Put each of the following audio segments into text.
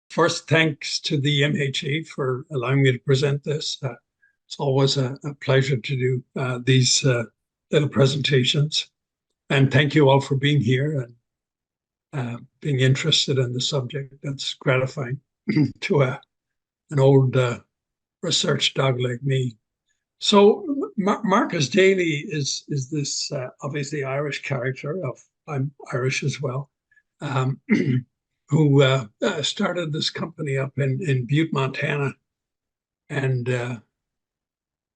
First, thanks to the MHA for allowing me to present this. It's always a pleasure to do these little presentations. And thank you all for being here and being interested in the subject. That's gratifying to an old research dog like me. So Marcus Daly is this obviously Irish character. I'm Irish as well. Um, who started this company up in Butte, Montana. And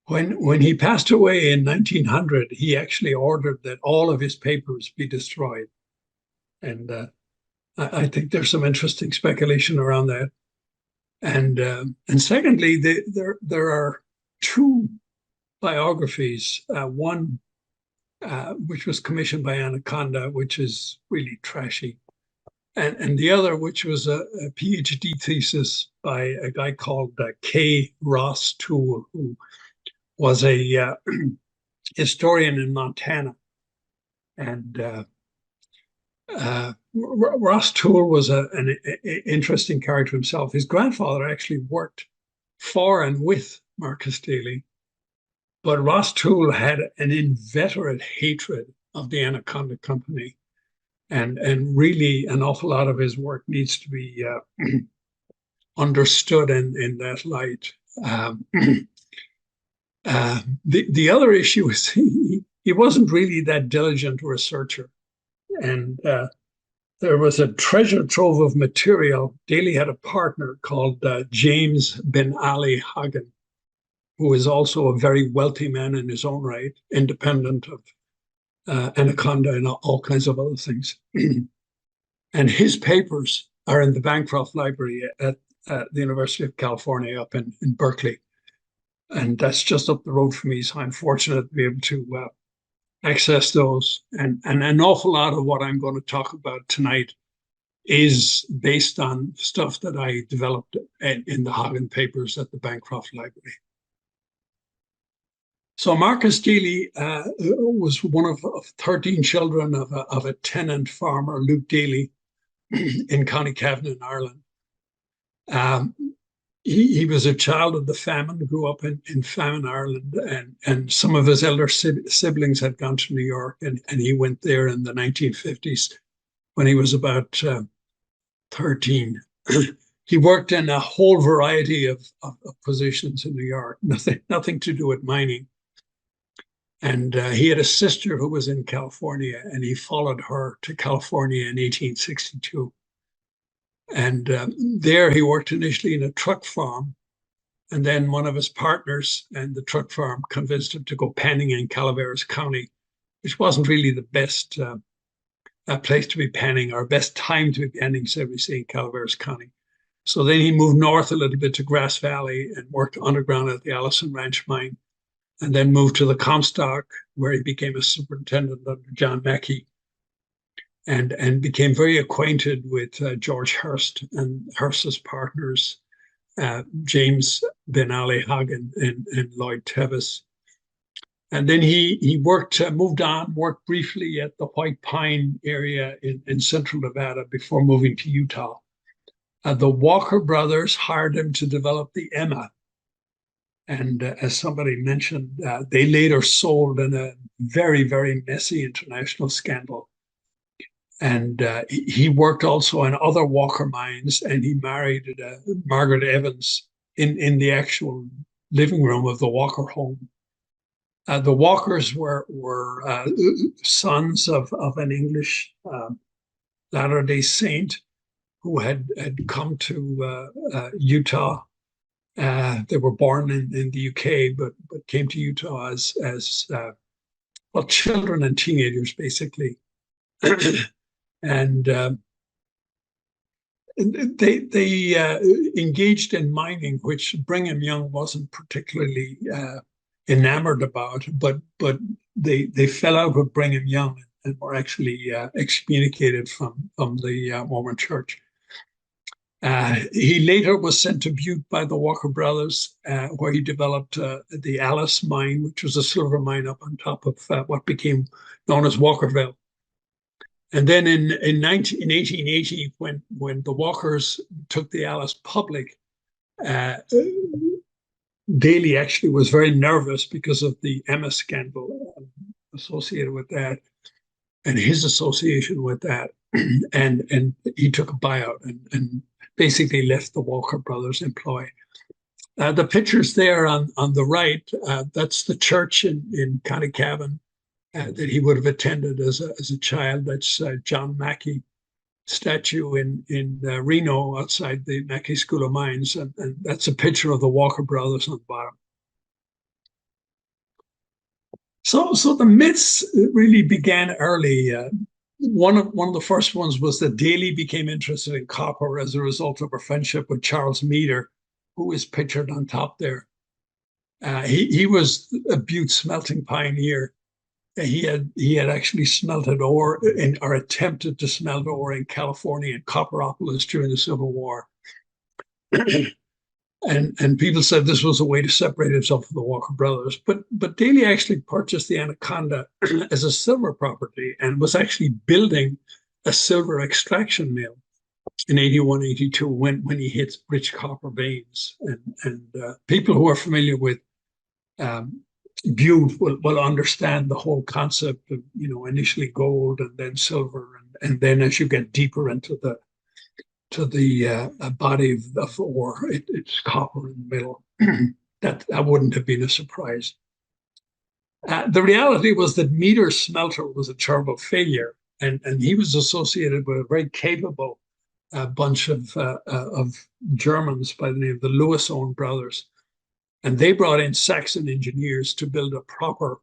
when he passed away in 1900, he actually ordered that all of his papers be destroyed. And I think there's some interesting speculation around that. And secondly, there are two biographies. One which was commissioned by Anaconda, which is really trashy. And the other, which was a PhD thesis by a guy called K. Ross Toole, who was a historian in Montana. And Ross Toole was an interesting character himself. His grandfather actually worked for and with Marcus Daly, but Ross Toole had an inveterate hatred of the Anaconda Company. And really, an awful lot of his work needs to be understood in that light. The other issue is he wasn't really that diligent researcher, and there was a treasure trove of material. Daly had a partner called James Ben Ali Hagen, who is also a very wealthy man in his own right, independent of Anaconda and all kinds of other things. And his papers are in the Bancroft Library at the University of California up in Berkeley. And that's just up the road from me. So I'm fortunate to be able to access those. And an awful lot of what I'm going to talk about tonight is based on stuff that I developed in the Hagen papers at the Bancroft Library. So Marcus Daly was one of 13 children of a tenant farmer, Luke Daly, in County Cavan in Ireland. He was a child of the famine, grew up in famine Ireland, and some of his elder siblings had gone to New York, and he went there in the 1950s when he was about 13. He worked in a whole variety of positions in New York, nothing to do with mining. And he had a sister who was in California, and he followed her to California in 1862. And there he worked initially in a truck farm. And then one of his partners and the truck farm convinced him to go panning in Calaveras County, which wasn't really the best place to be panning, or best time to be panning, so we say, in Calaveras County. So then he moved north a little bit to Grass Valley and worked underground at the Allison Ranch mine, and then moved to the Comstock, where he became a superintendent under John Mackey, and became very acquainted with George Hearst and Hearst's partners, James Ben Ali Hagen and Lloyd Tevis. And then he moved on, worked briefly at the White Pine area in central Nevada before moving to Utah. The Walker brothers hired him to develop the Emma. And as somebody mentioned, they later sold in a very, very messy international scandal. And he worked also in other Walker mines, and he married Margaret Evans in the actual living room of the Walker home. The Walkers were sons of an English Latter-day Saint who had come to Utah. They were born in the UK, but came to Utah as well, children and teenagers, basically. And they engaged in mining, which Brigham Young wasn't particularly enamored about, but they fell out with Brigham Young and were actually excommunicated from the Mormon Church. He later was sent to Butte by the Walker brothers, where he developed the Alice mine, which was a silver mine up on top of what became known as Walkerville. And then in 1880, when the Walkers took the Alice public, uh, Daly actually was very nervous because of the Emma scandal associated with that and his association with that. And he took a buyout and basically left the Walker brothers' employ. The pictures there on the right, that's the church in County Cavan that he would have attended as a child. That's John Mackey statue in Reno outside the Mackey School of Mines. And that's a picture of the Walker brothers on the bottom. So the myths really began early. One of the first ones was that Daly became interested in copper as a result of her friendship with Charles Meader, who is pictured on top there. He was a Butte smelting pioneer. He had actually smelted ore or attempted to smelt ore in California in Copperopolis during the Civil War. And people said this was a way to separate himself from the Walker brothers. But Daly actually purchased the Anaconda as a silver property and was actually building a silver extraction mill in 81, 82 when he hit rich copper veins. And people who are familiar with Butte will understand the whole concept of, initially gold and then silver. And then as you get deeper into the body of ore, it's copper in the middle. that wouldn't have been a surprise. The reality was that Meader's smelter was a terrible failure, and he was associated with a very capable bunch of Germans by the name of the Lewis-owned brothers. And they brought in Saxon engineers to build a proper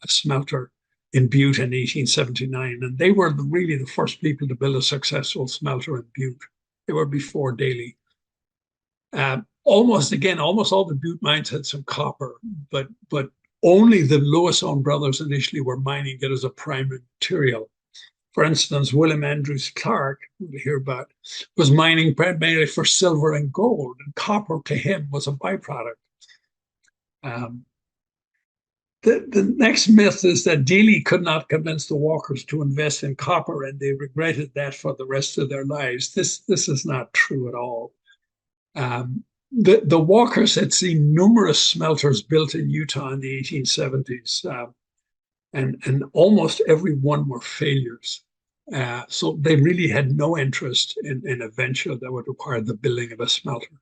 smelter in Butte in 1879. And they were really the first people to build a successful smelter in Butte. They were before Daly. Almost all the Butte mines had some copper, but only the Lewis-owned brothers initially were mining it as a primary material. For instance, William Andrews Clark, who we hear about, was mining primarily for silver and gold, and copper to him was a byproduct. The next myth is that Daly could not convince the Walkers to invest in copper, and they regretted that for the rest of their lives. This is not true at all. The Walkers had seen numerous smelters built in Utah in the 1870s, and almost every one were failures. So they really had no interest in a venture that would require the building of a smelter.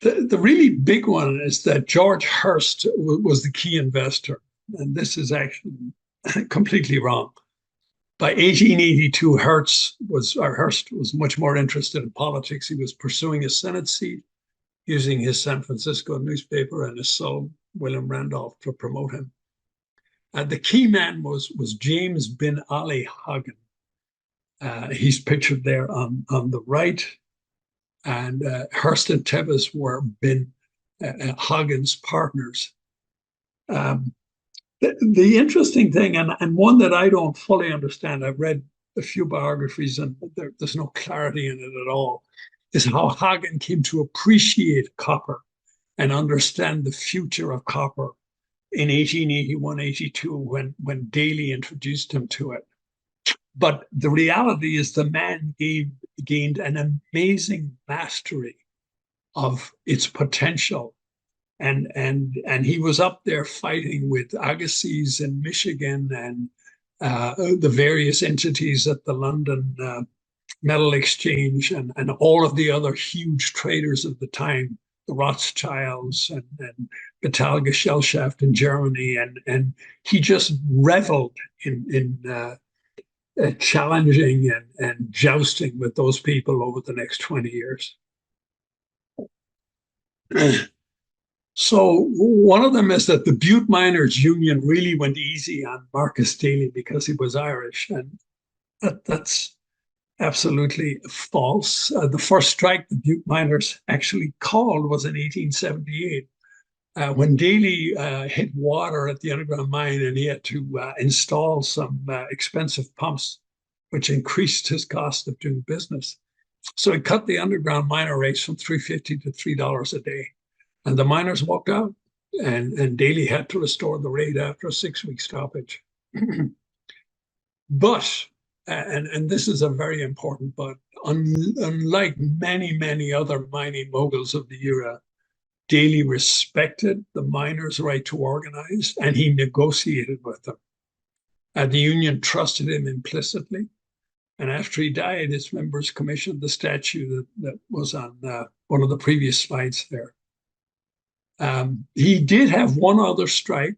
The really big one is that George Hearst was the key investor, and this is actually completely wrong. By 1882, Hearst was much more interested in politics. He was pursuing a Senate seat, using his San Francisco newspaper and his son, William Randolph, to promote him. The key man was James bin Ali Hagen. He's pictured there on the right. And Hearst and Tevis were bin Hagen's partners. The interesting thing, and one that I don't fully understand, I've read a few biographies and there's no clarity in it at all, is how Hagen came to appreciate copper and understand the future of copper in 1881, 82, when Daly introduced him to it. But the reality is the man gained an amazing mastery of its potential. And he was up there fighting with Agassiz in Michigan and the various entities at the London Metal Exchange and all of the other huge traders of the time, the Rothschilds and Metallgesellschaft in Germany. And he just reveled in challenging and jousting with those people over the next 20 years. So one of them is that the Butte Miners Union really went easy on Marcus Daly because he was Irish, and that's absolutely false. The first strike the Butte Miners actually called was in 1878. When Daly hit water at the underground mine and he had to install some expensive pumps, which increased his cost of doing business. So he cut the underground miner rates from $3.50 to $3 a day. And the miners walked out, and Daly had to restore the rate after a 6-week stoppage. But, and this is a very important but, unlike many other mining moguls of the era, Daly respected the miners' right to organize, and he negotiated with them. The union trusted him implicitly. And after he died, his members commissioned the statue that was on one of the previous slides there. He did have one other strike.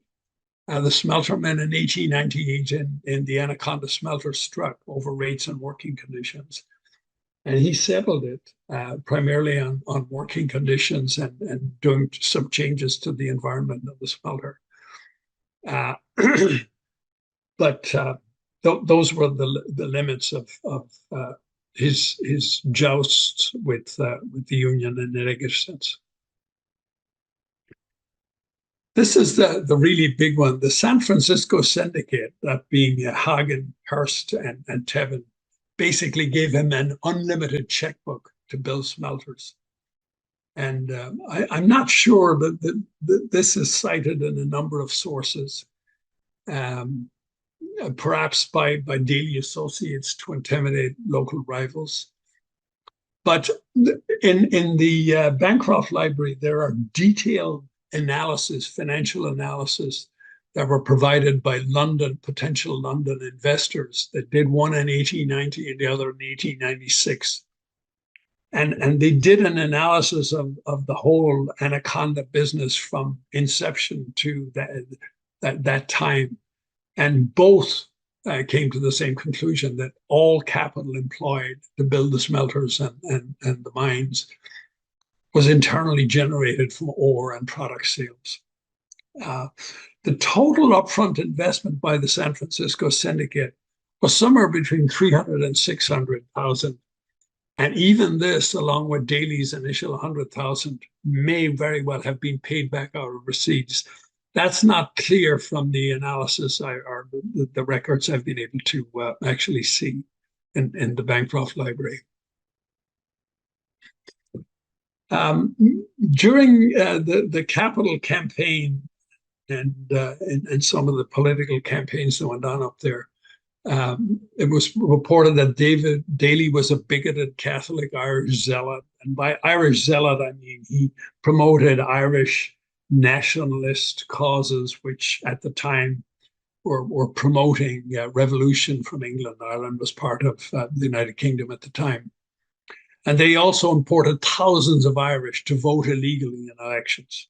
The smeltermen in 1898 in the Anaconda smelter struck over rates and working conditions. And he settled it primarily on working conditions and doing some changes to the environment of the smelter. But those were the limits of his jousts with the union in a negative sense. This is the really big one. The San Francisco Syndicate, that being Hagen, Hearst, and Tevin, basically gave him an unlimited checkbook to build smelters. And I'm not sure that this is cited in a number of sources, perhaps by Daly associates to intimidate local rivals. But in the Bancroft Library, there are detailed financial analysis that were provided by potential London investors that did one in 1890 and the other in 1896. And they did an analysis of the whole Anaconda business from inception to that time. And both came to the same conclusion, that all capital employed to build the smelters and the mines was internally generated from ore and product sales. The total upfront investment by the San Francisco Syndicate was somewhere between 300 and 600,000. And even this, along with Daly's initial 100,000, may very well have been paid back out of receipts. That's not clear from the analysis or the records I've been able to actually see in the Bancroft Library. During the capital campaign and some of the political campaigns that went on up there, it was reported that Daly was a bigoted Catholic Irish zealot. And by Irish zealot, I mean he promoted Irish nationalist causes, which at the time were promoting revolution from England. Ireland was part of the United Kingdom at the time. And they also imported thousands of Irish to vote illegally in elections.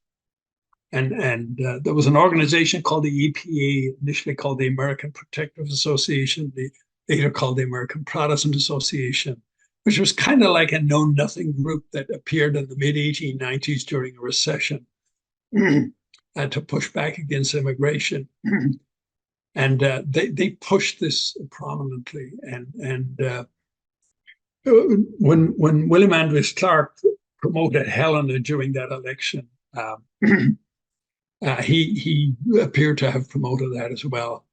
And there was an organization called the EPA, initially called the American Protective Association, later called the American Protestant Association, which was kind of like a know-nothing group that appeared in the mid-1890s during a recession to push back against immigration. And they pushed this prominently. And when William Andrews Clark promoted Helena during that election, he appeared to have promoted that as well.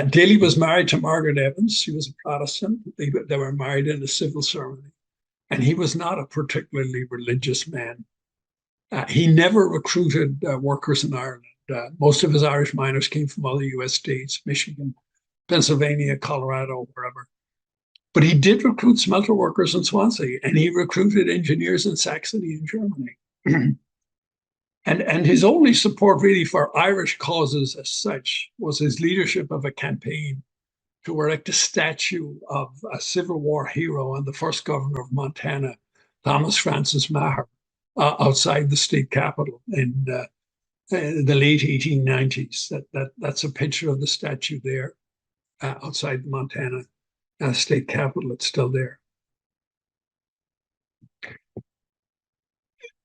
Daly was married to Margaret Evans. She was a Protestant. They were married in a civil ceremony. And he was not a particularly religious man. He never recruited workers in Ireland. Most of his Irish miners came from other US states, Michigan, Pennsylvania, Colorado, wherever. But he did recruit smelter workers in Swansea, and he recruited engineers in Saxony and Germany. And his only support really for Irish causes as such was his leadership of a campaign to erect a statue of a Civil War hero and the first governor of Montana, Thomas Francis Maher, outside the state capitol in the late 1890s. That's a picture of the statue there outside the Montana state capitol. It's still there.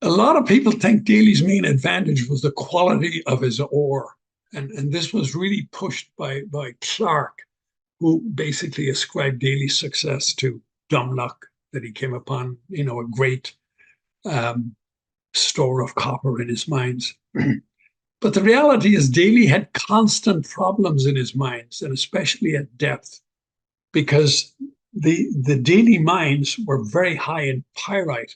A lot of people think Daly's main advantage was the quality of his ore. And this was really pushed by Clark, who basically ascribed Daly's success to dumb luck, that he came upon, a great store of copper in his mines. But the reality is Daly had constant problems in his mines, and especially at depth, because the Daly mines were very high in pyrite.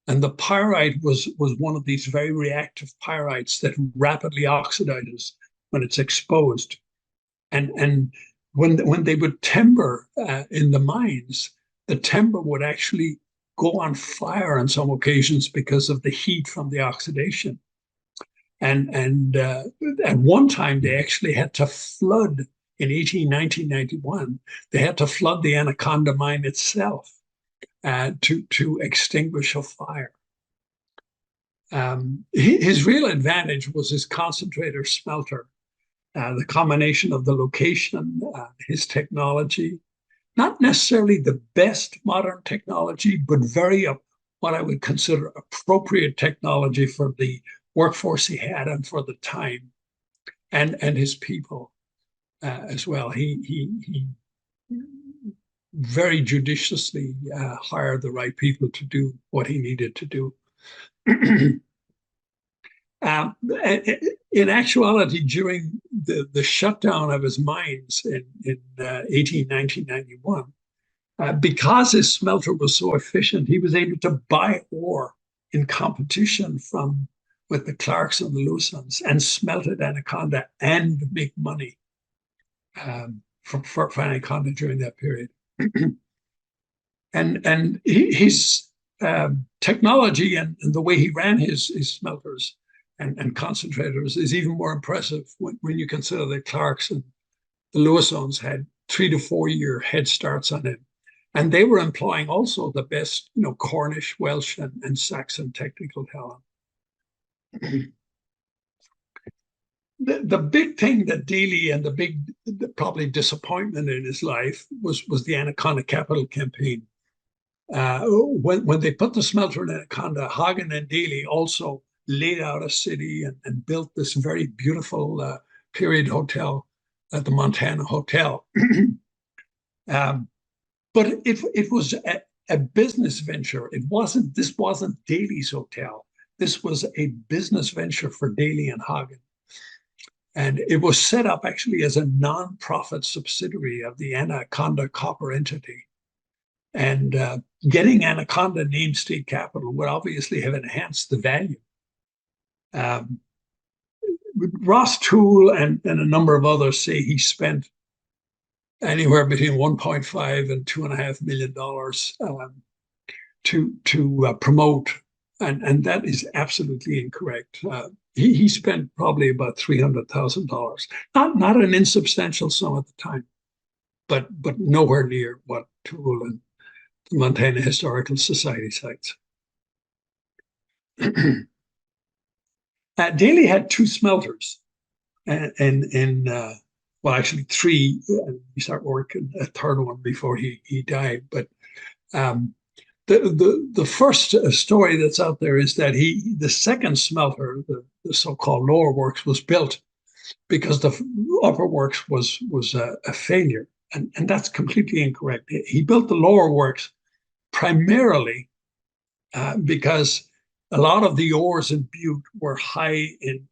And the pyrite was one of these very reactive pyrites that rapidly oxidizes when it's exposed. And when they would timber in the mines, the timber would actually go on fire on some occasions because of the heat from the oxidation. And at one time, they actually had to flood in 1991. They had to flood the Anaconda mine itself to extinguish a fire. His real advantage was his concentrator smelter, the combination of the location, his technology, not necessarily the best modern technology, but very what I would consider appropriate technology for the workforce he had and for the time, and his people as well. He very judiciously hired the right people to do what he needed to do. In actuality, during the shutdown of his mines in 1991, because his smelter was so efficient, he was able to buy ore in competition with the Clarks and the Lewsons and smelt at Anaconda and make money for Anaconda during that period. and his technology and the way he ran his smelters and concentrators is even more impressive when you consider that Clarks and the Lewisons had 3 to 4 year head starts on him. And they were employing also the best, Cornish, Welsh, and Saxon technical talent. The big thing that Daly and the probably disappointment in his life was the Anaconda Capital Campaign. When they put the smelter in Anaconda, Hagen and Daly also laid out a city and built this very beautiful period hotel at the Montana Hotel. But it was a business venture. This wasn't Daly's hotel. This was a business venture for Daly and Hagen. And it was set up actually as a non-profit subsidiary of the Anaconda Copper entity. And getting Anaconda named state capital would obviously have enhanced the value. Ross Toole and a number of others say he spent anywhere between $1.5 and $2.5 million to promote, and that is absolutely incorrect. He spent probably about $300,000, not an insubstantial sum at the time, but nowhere near what Toole and the Montana Historical Society cites. Daly had 2 smelters, and well, actually 3. He started working a third one before he died. But the first story that's out there is that the second smelter, the so-called lower works, was built because the upper works was a failure, and that's completely incorrect. He built the lower works primarily because a lot of the ores in Butte were high in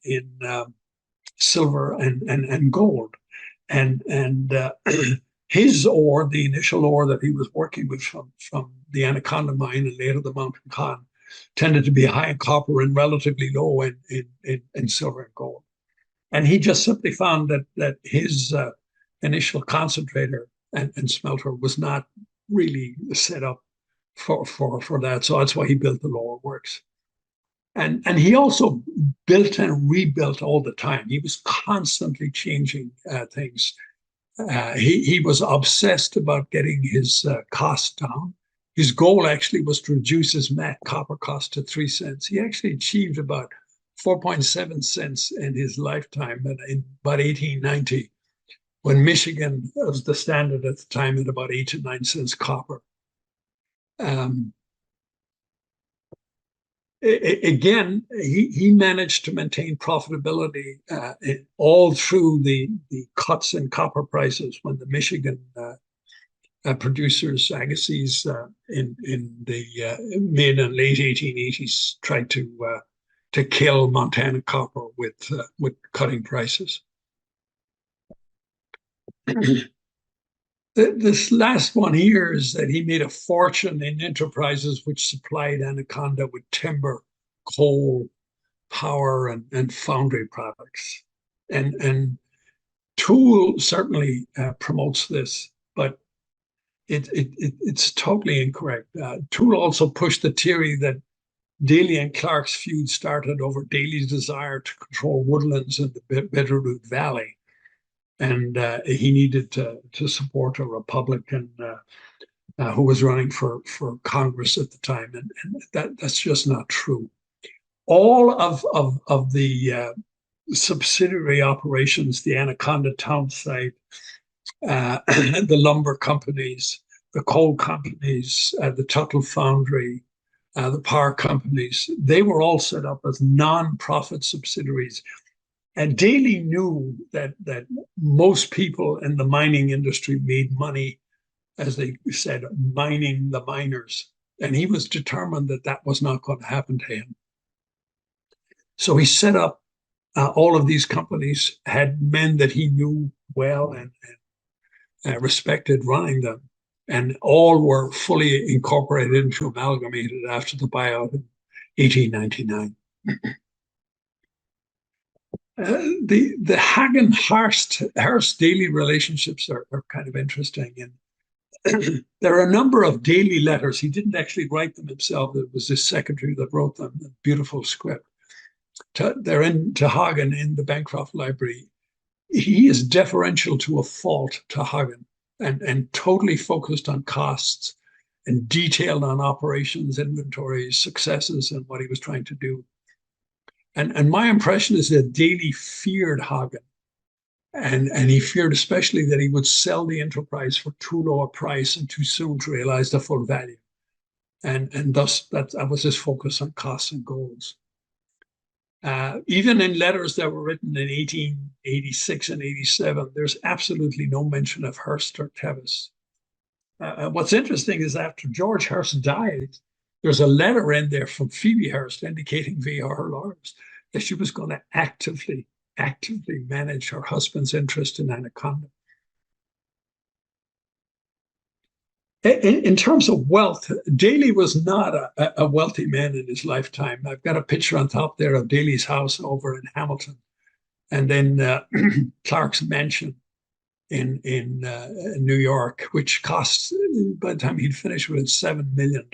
silver and gold, and his ore, the initial ore that he was working with from the Anaconda mine and later the Mountain Con, tended to be high in copper and relatively low in silver and gold. And he just simply found that his initial concentrator and smelter was not really set up for that. So that's why he built the lower works. And he also built and rebuilt all the time. He was constantly changing things. He was obsessed about getting his costs down. His goal actually was to reduce his matte copper cost to 3 cents. He actually achieved about 4.7 cents in his lifetime in about 1890, when Michigan was the standard at the time at about 8 to 9 cents copper. Again, he managed to maintain profitability all through the cuts in copper prices when the Michigan producers, Agassiz, in the mid and late 1880s, tried to kill Montana copper with cutting prices. This last one here is that he made a fortune in enterprises which supplied Anaconda with timber, coal, power, and foundry products. And Toole certainly promotes this, but it's totally incorrect. Toole also pushed the theory that Daly and Clark's feud started over Daly's desire to control woodlands in the Bitterroot Valley, and he needed to support a Republican who was running for Congress at the time, and that's just not true. All of the subsidiary operations, the Anaconda Town site, the lumber companies, the coal companies, the Tuttle Foundry, the power companies, they were all set up as non-profit subsidiaries. And Daly knew that most people in the mining industry made money, as they said, mining the miners. And he was determined that that was not going to happen to him. So he set up all of these companies, had men that he knew well and respected running them. And all were fully incorporated into amalgamated after the buyout in 1899. The Hagen-Hearst-Daly relationships are kind of interesting. And there are a number of Daly letters. He didn't actually write them himself. It was his secretary that wrote them, a beautiful script. They're to Hagen in the Bancroft Library. He is deferential to a fault to Hagen and totally focused on costs and detailed on operations, inventories, successes, and what he was trying to do. And my impression is that Daly feared Hagen, and he feared especially that he would sell the enterprise for too low a price and too soon to realize the full value. And thus that was his focus on costs and goals. Even in letters that were written in 1886 and 87, there's absolutely no mention of Hearst or Tevis. What's interesting is after George Hearst died, there's a letter in there from Phoebe Hearst indicating via her lawyers that she was going to actively manage her husband's interest in Anaconda. In terms of wealth, Daly was not a wealthy man in his lifetime. I've got a picture on top there of Daly's house over in Hamilton, and then Clark's mansion in New York, which cost, by the time he'd finished with it, $7 million.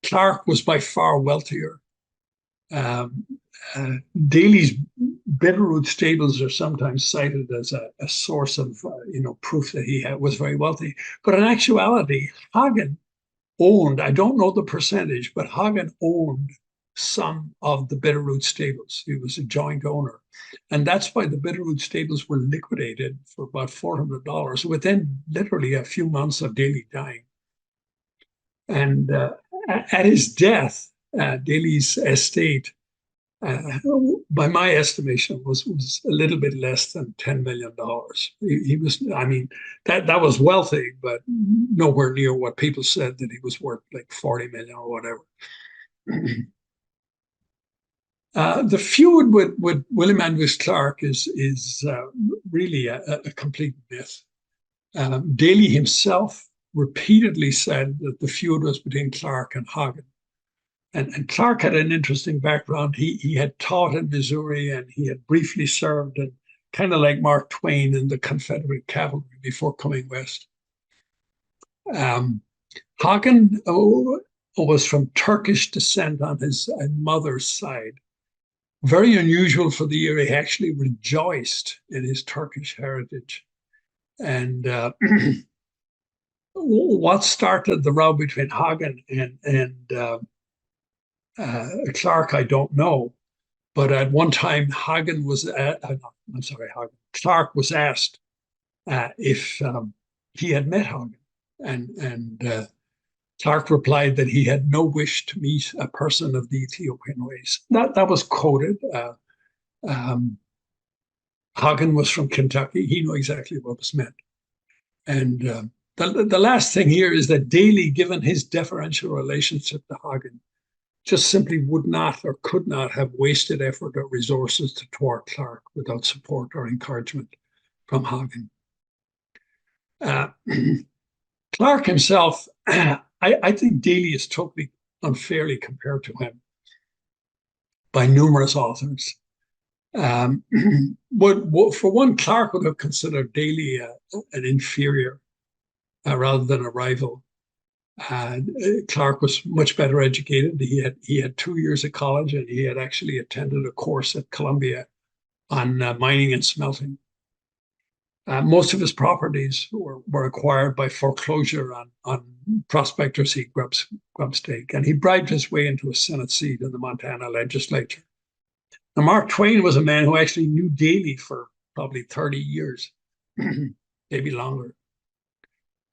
Clark was by far wealthier. Daly's Bitterroot stables are sometimes cited as a source of proof that he was very wealthy. But in actuality, Hagen owned, I don't know the percentage, but Hagen owned some of the Bitterroot stables. He was a joint owner. And that's why the Bitterroot stables were liquidated for about $400 within literally a few months of Daly dying. And at his death, Daly's estate, by my estimation, was a little bit less than $10 million. He was, I mean, that was wealthy, but nowhere near what people said that he was worth, like 40 million or whatever. The feud with William Andrews Clark is really a complete myth. Daly himself repeatedly said that the feud was between Clark and Hagen. And Clark had an interesting background. He had taught in Missouri, and he had briefly served, and kind of like Mark Twain, in the Confederate cavalry before coming west. Hagen was from Turkish descent on his mother's side. Very unusual for the year. He actually rejoiced in his Turkish heritage. And what started the row between Hagen and Clark, I don't know. But at one time, Clark was asked if he had met Hagen. And Clark replied that he had no wish to meet a person of the Ethiopian race. That was quoted. Hagen was from Kentucky. He knew exactly what was meant. And the last thing here is that Daly, given his deferential relationship to Hagen, just simply would not or could not have wasted effort or resources to thwart Clark without support or encouragement from Hagen. Clark himself, I think Daly is totally unfairly compared to him by numerous authors. For one, Clark would have considered Daly an inferior rather than a rival. Clark was much better educated. He had 2 years of college, and he had actually attended a course at Columbia on mining and smelting. Most of his properties were acquired by foreclosure on prospectors he grubstake, and he bribed his way into a Senate seat in the Montana legislature. Now, Mark Twain was a man who actually knew Daly for probably 30 years, maybe longer.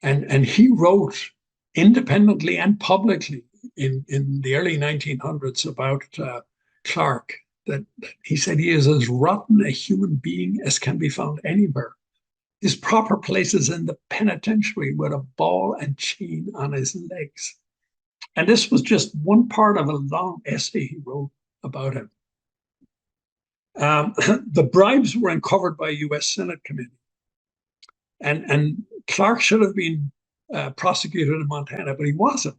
And he wrote independently and publicly in the early 1900s about Clark that he said he is as rotten a human being as can be found anywhere. His proper place is in the penitentiary with a ball and chain on his legs. And this was just one part of a long essay he wrote about him. The bribes were uncovered by a U.S. Senate committee. And Clark should have been prosecuted in Montana, but he wasn't.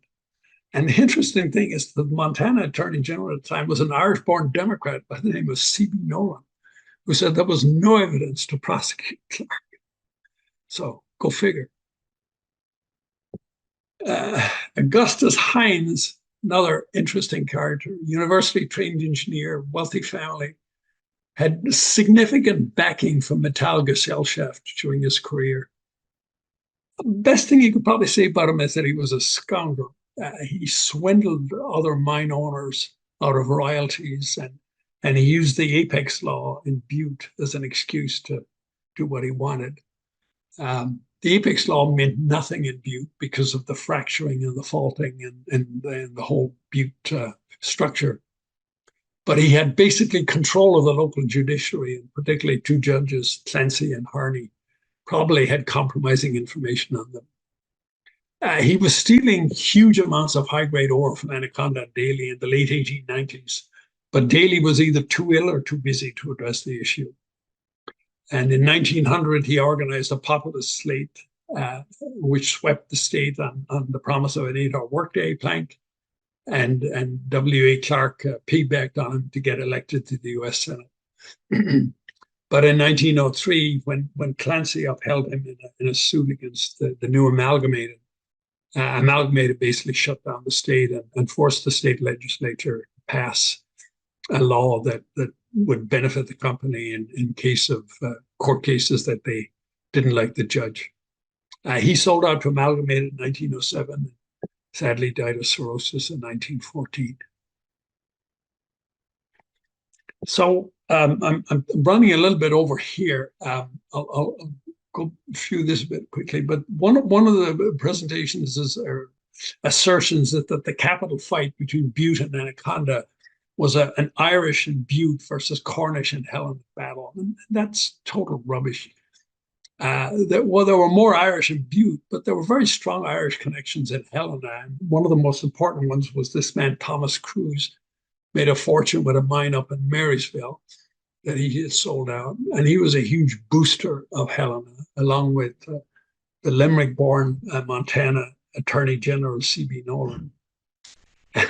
And the interesting thing is the Montana Attorney General at the time was an Irish-born Democrat by the name of C.B. Nolan, who said there was no evidence to prosecute Clark. So go figure. Augustus Hines, another interesting character, university-trained engineer, wealthy family, had significant backing from Metal Gesellschaft during his career. The best thing you could probably say about him is that he was a scoundrel. He swindled other mine owners out of royalties, and he used the Apex law in Butte as an excuse to do what he wanted. The Apex law meant nothing in Butte because of the fracturing and the faulting and the whole Butte structure. But he had basically control of the local judiciary, and particularly two judges, Clancy and Harney, probably had compromising information on them. He was stealing huge amounts of high-grade ore from Anaconda and Daly in the late 1890s, but Daly was either too ill or too busy to address the issue. And in 1900, he organized a populist slate, which swept the state on the promise of an 8-hour workday plank. And W.A. Clark piggybacked on him to get elected to the U.S. Senate. But in 1903, when Clancy upheld him in a suit against the new Amalgamated, Amalgamated basically shut down the state and forced the state legislature to pass a law that would benefit the company in case of court cases that they didn't like the judge. He sold out to Amalgamated in 1907 and sadly died of cirrhosis in 1914. So I'm running a little bit over here. I'll go through this a bit quickly, but one of the presentations is assertions that the capital fight between Butte and Anaconda was an Irish and Butte versus Cornish and Hellenic battle. And that's total rubbish. There were more Irish in Butte, but there were very strong Irish connections in Helena. And one of the most important ones was this man, Thomas Cruise, made a fortune with a mine up in Marysville that he had sold out. And he was a huge booster of Helena, along with the Limerick-born Montana Attorney General C.B. Nolan.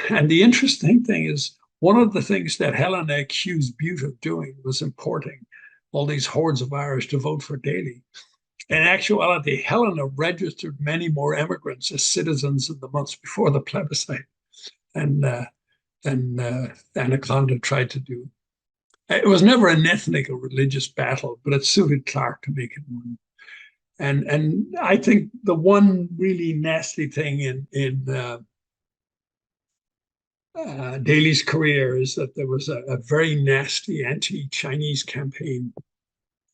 And the interesting thing is, one of the things that Helena accused Butte of doing was importing all these hordes of Irish to vote for Daly. In actuality, Helena registered many more immigrants as citizens in the months before the plebiscite than Anaconda tried to do. It was never an ethnic or religious battle, but it suited Clark to make it one. And I think the one really nasty thing in Daly's career is that there was a very nasty anti-Chinese campaign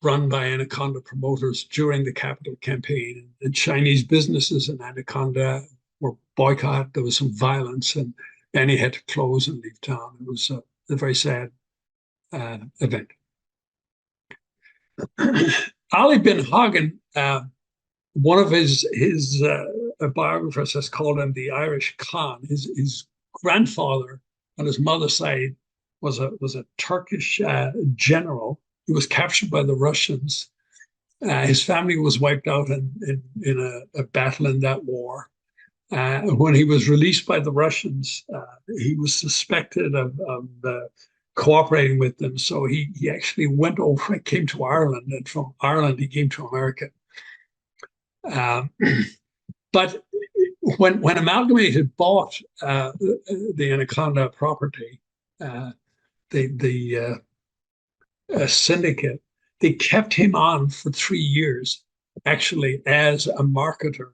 run by Anaconda promoters during the capital campaign. And Chinese businesses in Anaconda were boycotted. There was some violence, and many had to close and leave town. It was a very sad event. Ali bin Hagen, one of his biographers has called him the Irish Khan. His grandfather on his mother's side was a Turkish general. He was captured by the Russians. His family was wiped out in a battle in that war. When he was released by the Russians, he was suspected of cooperating with them. So he actually went over and came to Ireland, and from Ireland he came to America. Um, but when Amalgamated bought the Anaconda property, the syndicate, they kept him on for 3 years, actually, as a marketer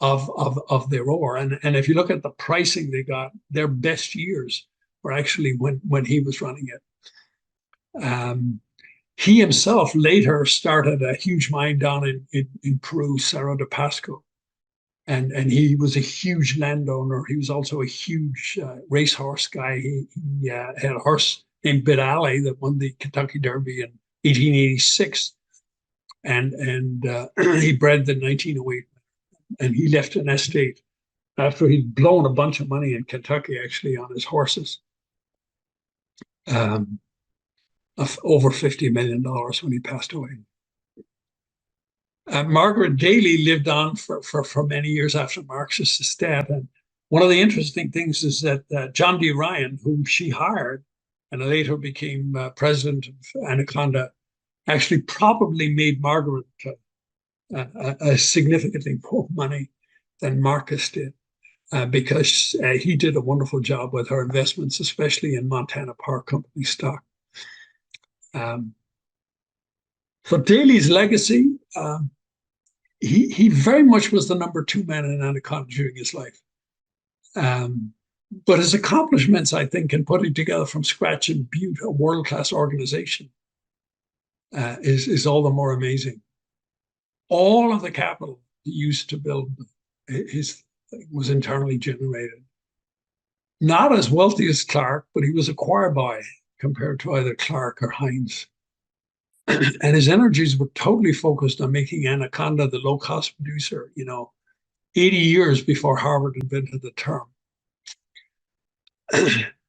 of their ore. And if you look at the pricing they got, their best years were actually when he was running it. He himself later started a huge mine down in Peru, Cerro de Pasco. And he was a huge landowner. He was also a huge racehorse guy. He had a horse named Daly that won the Kentucky Derby in 1886, and he bred the 1908. And he left an estate after he'd blown a bunch of money in Kentucky, actually, on his horses, of over $50 million when he passed away. Margaret Daly lived on for many years after Marx's death. And one of the interesting things is that John D. Ryan, whom she hired and later became president of Anaconda, actually probably made Margaret a significantly more money than Marcus did, because he did a wonderful job with her investments, especially in Montana Power Company stock. So Daly's legacy, he very much was the number two man in Anaconda during his life. But his accomplishments, I think, in putting together from scratch in Butte a world-class organization is all the more amazing. All of the capital he used to build his thing was internally generated. Not as wealthy as Clark, but he was a choir boy compared to either Clark or Hines. And his energies were totally focused on making Anaconda the low-cost producer, 80 years before Harvard invented the term.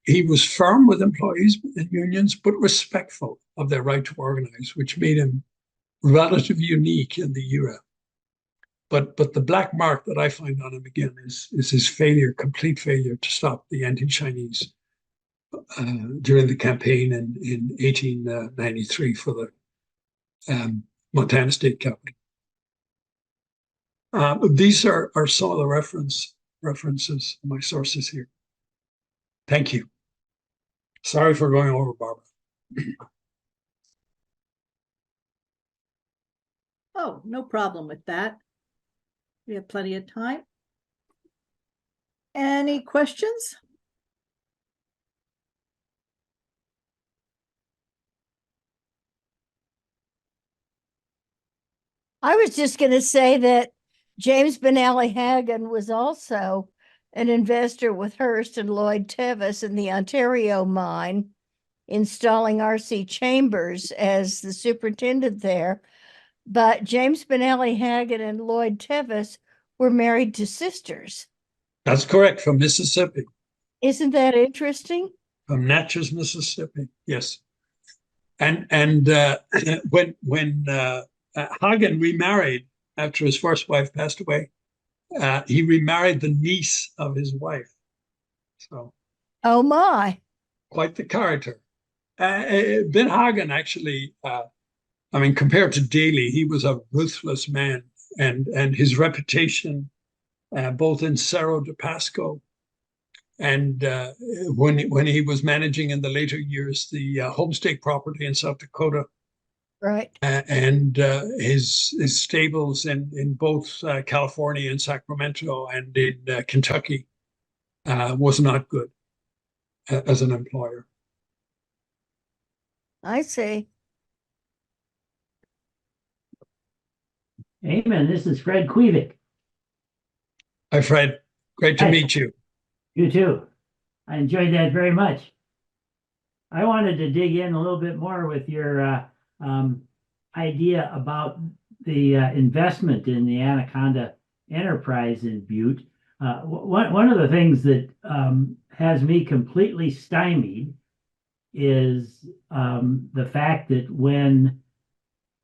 He was firm with employees and unions, but respectful of their right to organize, which made him relatively unique in the era. But the black mark that I find on him again is his failure, complete failure to stop the anti-Chinese during the campaign in 1893 for the Montana State Capitol. These are some of the references, my sources here. Thank you. Sorry for going over, Barbara. Oh, no problem with that. We have plenty of time. Any questions? I was just going to say that James Benally Hagen was also an investor with Hearst and Lloyd Tevis in the Ontario mine, installing R.C. Chambers as the superintendent there. But James Benally Hagen and Lloyd Tevis were married to sisters. That's correct, from Mississippi. Isn't that interesting? From Natchez, Mississippi. Yes. And when Hagen remarried after his first wife passed away, he remarried the niece of his wife. So, oh my, quite the character. Ben Hagen actually, compared to Daly, he was a ruthless man, and his reputation, both in Cerro de Pasco and when he was managing in the later years the homestake property in South Dakota, right, and his stables in both California and Sacramento and in Kentucky, was not good as an employer. I see. Amen. This is Fred Quevick. Hi, Fred. Great to meet you. You too. I enjoyed that very much. I wanted to dig in a little bit more with your idea about the investment in the Anaconda enterprise in Butte. One of the things that has me completely stymied is the fact that when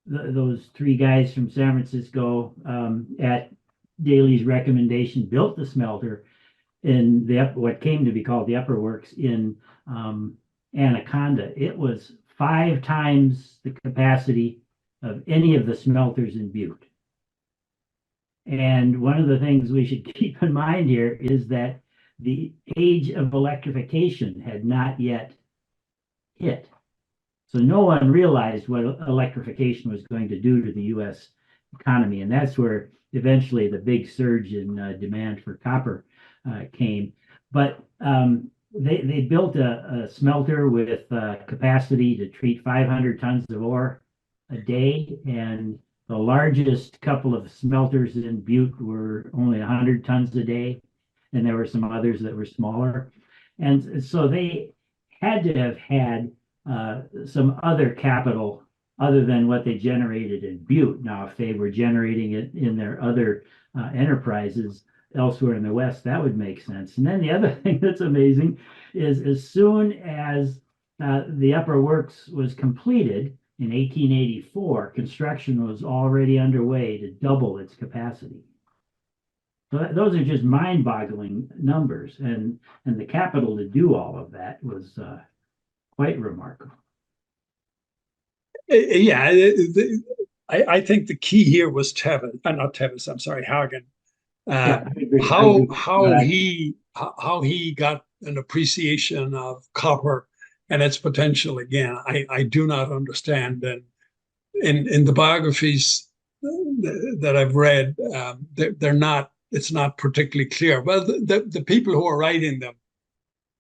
those three guys from San Francisco, at Daly's recommendation, built the smelter in what came to be called the Upper Works in Anaconda, it was 5 times the capacity of any of the smelters in Butte. And one of the things we should keep in mind here is that the age of electrification had not yet hit. So no one realized what electrification was going to do to the US economy. And that's where eventually the big surge in demand for copper came. But they built a smelter with capacity to treat 500 tons of ore a day. And the largest couple of smelters in Butte were only 100 tons a day. And there were some others that were smaller. And so they had to have had some other capital other than what they generated in Butte. Now, if they were generating it in their other enterprises elsewhere in the West, that would make sense. And then the other thing that's amazing is as soon as the upper works was completed in 1884, construction was already underway to double its capacity. So those are just mind-boggling numbers, and the capital to do all of that was quite remarkable. Yeah, I think the key here was Tevis, not Tevis. I'm sorry, Hagen. Yeah, I agree. How he got an appreciation of copper and its potential again. I do not understand, and in the biographies that I've read, they're not. It's not particularly clear. Well, the people who are writing them,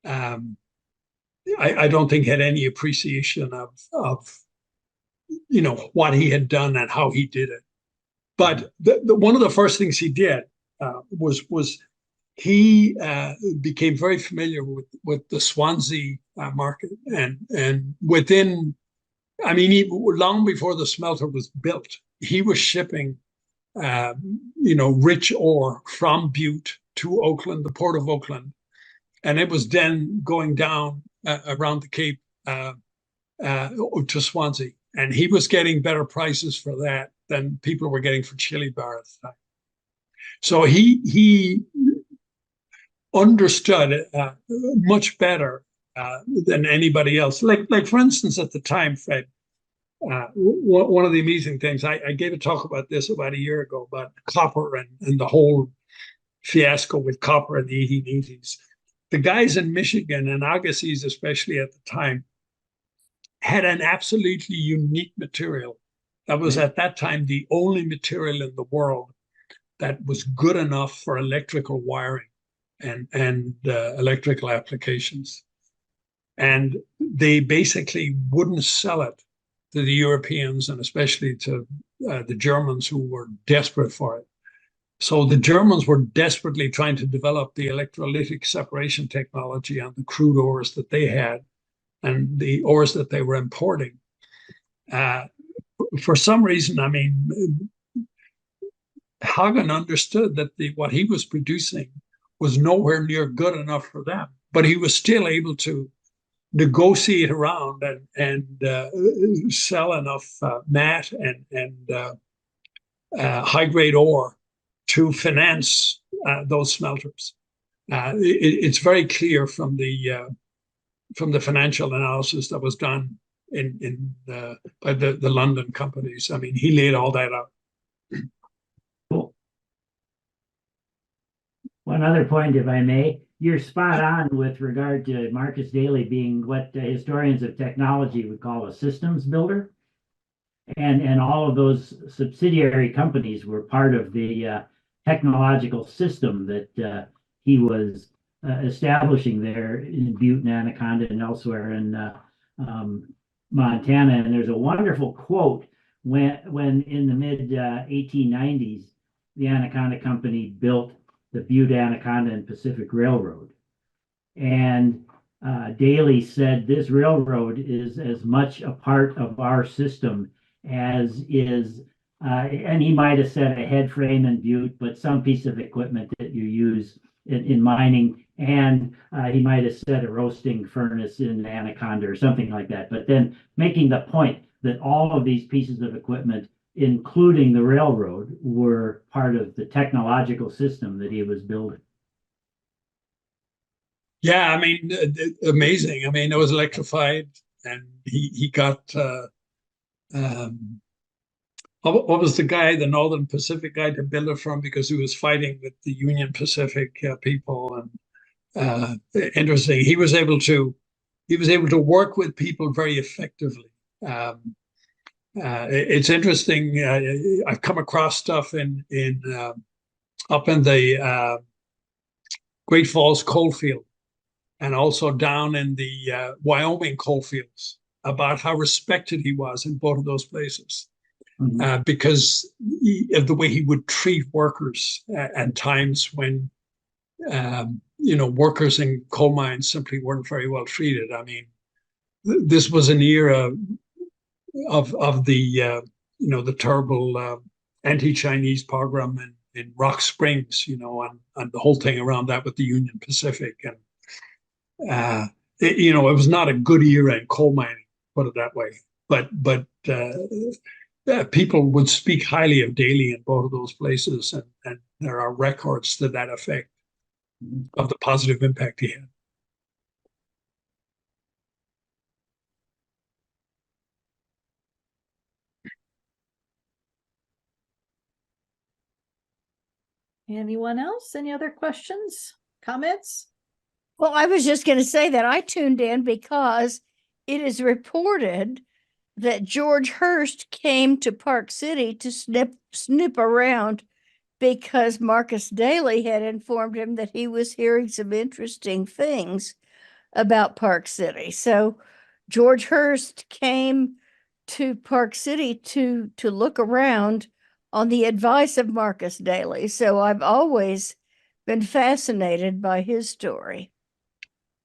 I don't think had any appreciation of what he had done and how he did it. But one of the first things he did was he became very familiar with the Swansea market, and within, I mean, long before the smelter was built, he was shipping rich ore from Butte to Oakland, the port of Oakland, and it was then going down around the Cape to Swansea, and he was getting better prices for that than people were getting for chili bar at the time. So he understood much better than anybody else. Like for instance, at the time, Fred, one of the amazing things, I gave a talk about this about a year ago about copper and the whole fiasco with copper in the 1880s. The guys in Michigan and Agassiz, especially at the time, had an absolutely unique material that was at that time the only material in the world that was good enough for electrical wiring and electrical applications. And they basically wouldn't sell it to the Europeans and especially to the Germans, who were desperate for it. So the Germans were desperately trying to develop the electrolytic separation technology on the crude ores that they had and the ores that they were importing. For some reason, I mean, Hagen understood that what he was producing was nowhere near good enough for them, but he was still able to negotiate around and sell enough matte and high-grade ore to finance those smelters. It's very clear from the financial analysis that was done by the London companies. I mean, he laid all that out. Cool. One other point, if I may, you're spot on with regard to Marcus Daly being what historians of technology would call a systems builder. And all of those subsidiary companies were part of the technological system that he was establishing there in Butte and Anaconda and elsewhere in Montana. And there's a wonderful quote when in the mid 1890s, the Anaconda Company built the Butte, Anaconda, and Pacific Railroad. And Daly said, this railroad is as much a part of our system as is, and he might have said a head frame in Butte, but some piece of equipment that you use in mining. And he might have said a roasting furnace in Anaconda or something like that. But then making the point that all of these pieces of equipment, including the railroad, were part of the technological system that he was building. Yeah, I mean, amazing. I mean, it was electrified, and he got what was the guy, the Northern Pacific guy, to build it from because he was fighting with the Union Pacific people, and interesting. He was able to work with people very effectively. It's interesting. I've come across stuff in up in the Great Falls coalfield and also down in the Wyoming coalfields about how respected he was in both of those places. Because of the way he would treat workers at times when workers in coal mines simply weren't very well treated. I mean, this was an era of the the terrible anti-Chinese program in Rock Springs, and the whole thing around that with the Union Pacific, and it was not a good era in coal mining, put it that way. But people would speak highly of Daly in both of those places, and there are records to that effect of the positive impact he had. Anyone else? Any other questions, comments? Well, I was just going to say that I tuned in because it is reported that George Hearst came to Park City to snoop around because Marcus Daly had informed him that he was hearing some interesting things about Park City. So George Hearst came to Park City to look around on the advice of Marcus Daly. So I've always been fascinated by his story.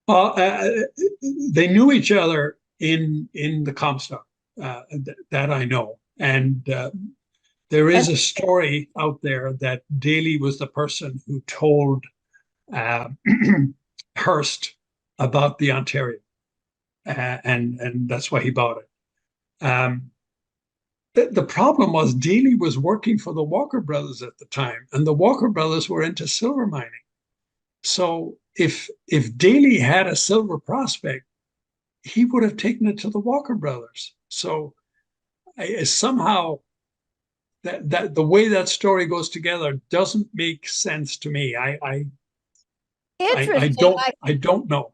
They knew each other in the Comstock, that I know, and there is a story out there that Daly was the person who told Hearst about the Ontario, and that's why he bought it. The problem was Daly was working for the Walker Brothers at the time, and the Walker Brothers were into silver mining. So if Daly had a silver prospect, he would have taken it to the Walker Brothers. So somehow that the way that story goes together doesn't make sense to me. I don't know.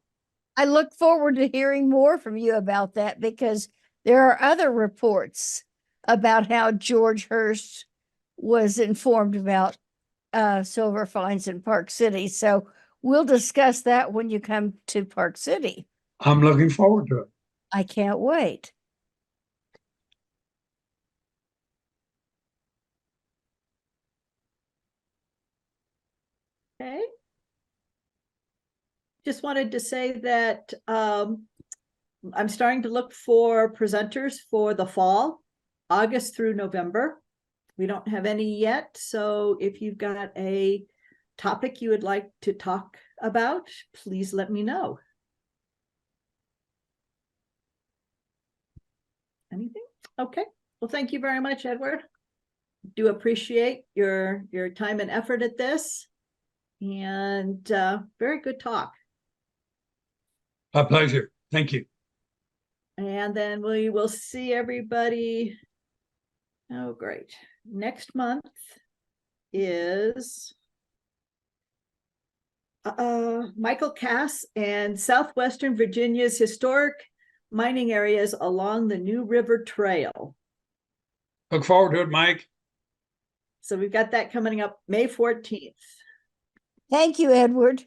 I look forward to hearing more from you about that because there are other reports about how George Hearst was informed about silver finds in Park City. So we'll discuss that when you come to Park City. I'm looking forward to it. I can't wait. Okay. Just wanted to say that I'm starting to look for presenters for the fall, August through November. We don't have any yet, so if you've got a topic you would like to talk about, please let me know. Anything? Okay. Well, thank you very much, Edward. Do appreciate your time and effort at this, and very good talk. My pleasure. Thank you. And then we will see everybody. Oh, great. Next month is Michael Cass and Southwestern Virginia's historic mining areas along the New River Trail. Look forward to it, Mike. So we've got that coming up May 14th. Thank you, Edward.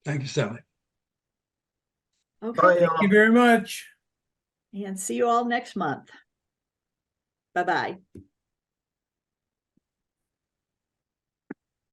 Thank you, Sally. Okay. Thank you very much. And see you all next month. Bye-bye.